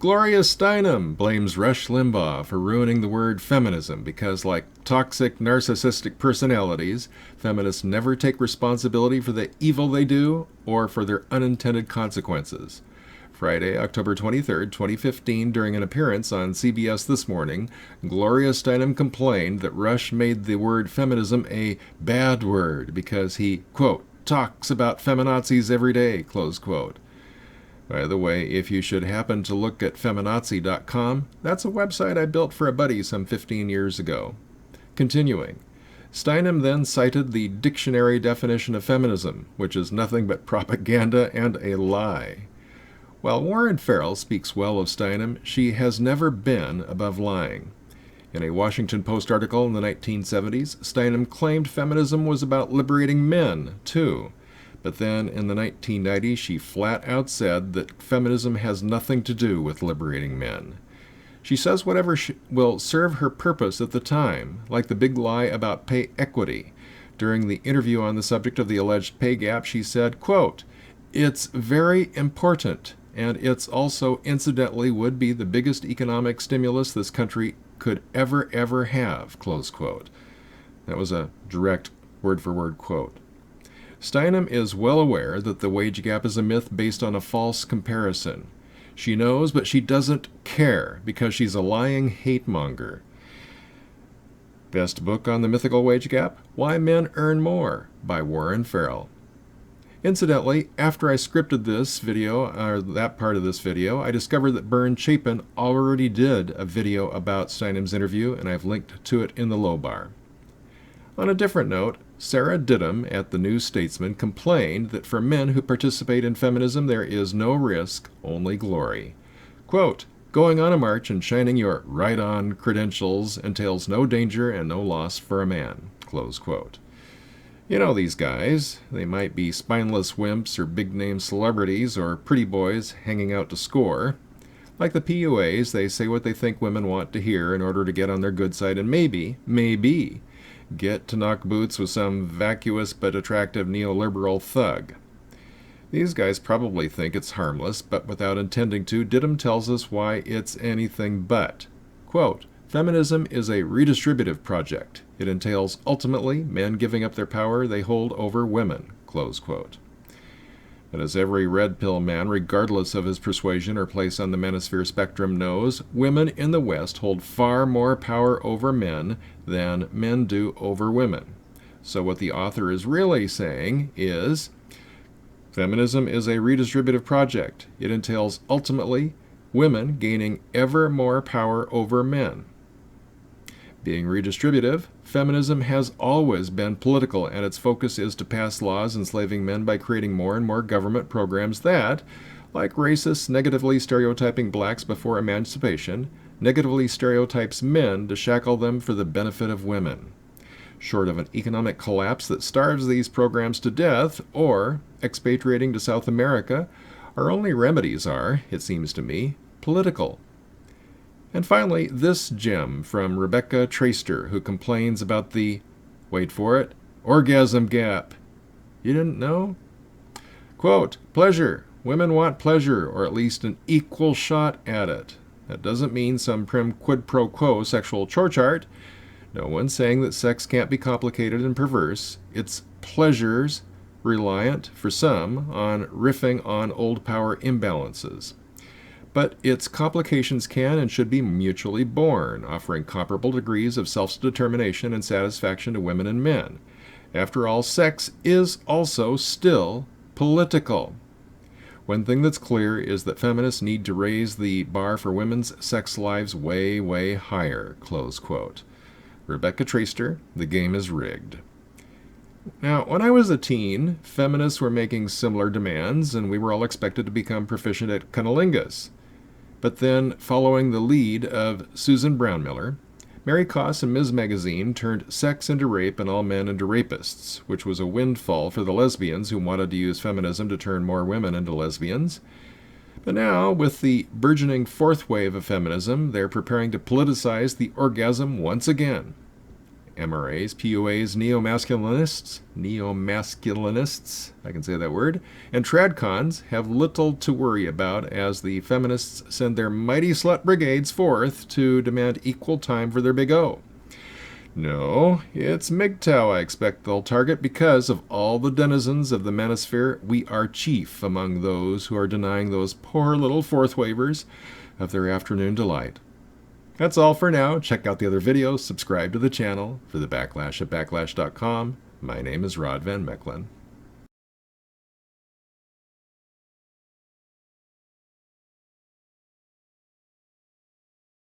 Gloria Steinem blames Rush Limbaugh for ruining the word feminism because, like toxic narcissistic personalities, feminists never take responsibility for the evil they do or for their unintended consequences. Friday, October 23, 2015, during an appearance on CBS This Morning, Gloria Steinem complained that Rush made the word feminism a bad word because he, quote, talks about feminazis every day, close quote. By the way, if you should happen to look at feminazi.com, that's a website I built for a buddy some 15 years ago. Continuing, Steinem then cited the dictionary definition of feminism, which is nothing but propaganda and a lie. While Warren Farrell speaks well of Steinem, she has never been above lying. In a Washington Post article in the 1970s, Steinem claimed feminism was about liberating men, too. But then, in the 1990s, she flat out said that feminism has nothing to do with liberating men. She says whatever will serve her purpose at the time, like the big lie about pay equity. During the interview on the subject of the alleged pay gap, she said, quote, "It's very important, and it's also incidentally would be the biggest economic stimulus this country could ever have," close quote. That was a direct word-for-word quote. Steinem is well aware that the wage gap is a myth based on a false comparison. She knows, but she doesn't care because she's a lying hate-monger. Best book on the mythical wage gap? Why Men Earn More by Warren Farrell. Incidentally, after I scripted this video, or that part of this video, I discovered that Bern Chapin already did a video about Steinem's interview, and I've linked to it in the low bar. On a different note, Sarah Didham at the New Statesman complained that for men who participate in feminism there is no risk, only glory. Quote, "Going on a march and shining your right-on credentials entails no danger and no loss for a man," close quote. You know these guys. They might be spineless wimps or big-name celebrities or pretty boys hanging out to score. Like the PUAs, they say what they think women want to hear in order to get on their good side and maybe, get to knock boots with some vacuous but attractive neoliberal thug. These guys probably think it's harmless, but without intending to, Didham tells us why it's anything but. Quote, "Feminism is a redistributive project. It entails, ultimately, men giving up their power they hold over women," close quote. But as every red pill man, regardless of his persuasion or place on the manosphere spectrum, knows, women in the West hold far more power over men than men do over women. So what the author is really saying is, feminism is a redistributive project. It entails, ultimately, women gaining ever more power over men. Being redistributive, feminism has always been political, and its focus is to pass laws enslaving men by creating more and more government programs that, like racists negatively stereotyping blacks before emancipation, negatively stereotypes men to shackle them for the benefit of women. Short of an economic collapse that starves these programs to death, or expatriating to South America, our only remedies are, it seems to me, political. And finally, this gem from Rebecca Traister, who complains about the, wait for it, orgasm gap. You didn't know? Quote, "Pleasure. Women want pleasure, or at least an equal shot at it. That doesn't mean some prim quid pro quo sexual chore chart. No one's saying that sex can't be complicated and perverse. It's pleasures reliant, for some, on riffing on old power imbalances. But its complications can and should be mutually born, offering comparable degrees of self-determination and satisfaction to women and men. After all, sex is also still political. One thing that's clear is that feminists need to raise the bar for women's sex lives way higher," close quote. Rebecca Traister, The Game is Rigged. Now, when I was a teen, feminists were making similar demands, and we were all expected to become proficient at cunnilingus. But then, following the lead of Susan Brownmiller, Mary Koss and Ms. Magazine turned sex into rape and all men into rapists, which was a windfall for the lesbians who wanted to use feminism to turn more women into lesbians. But now, with the burgeoning fourth wave of feminism, they're preparing to politicize the orgasm once again. MRAs, PUAs, neo-masculinists, I can say that word, and tradcons have little to worry about as the feminists send their mighty slut brigades forth to demand equal time for their big O. No, it's MGTOW I expect they'll target because of all the denizens of the manosphere. We are chief among those who are denying those poor little fourth wavers of their afternoon delight. That's all for now. Check out the other videos, subscribe to the channel. For the Backlash at backlash.com, my name is Rod Van Mechelen.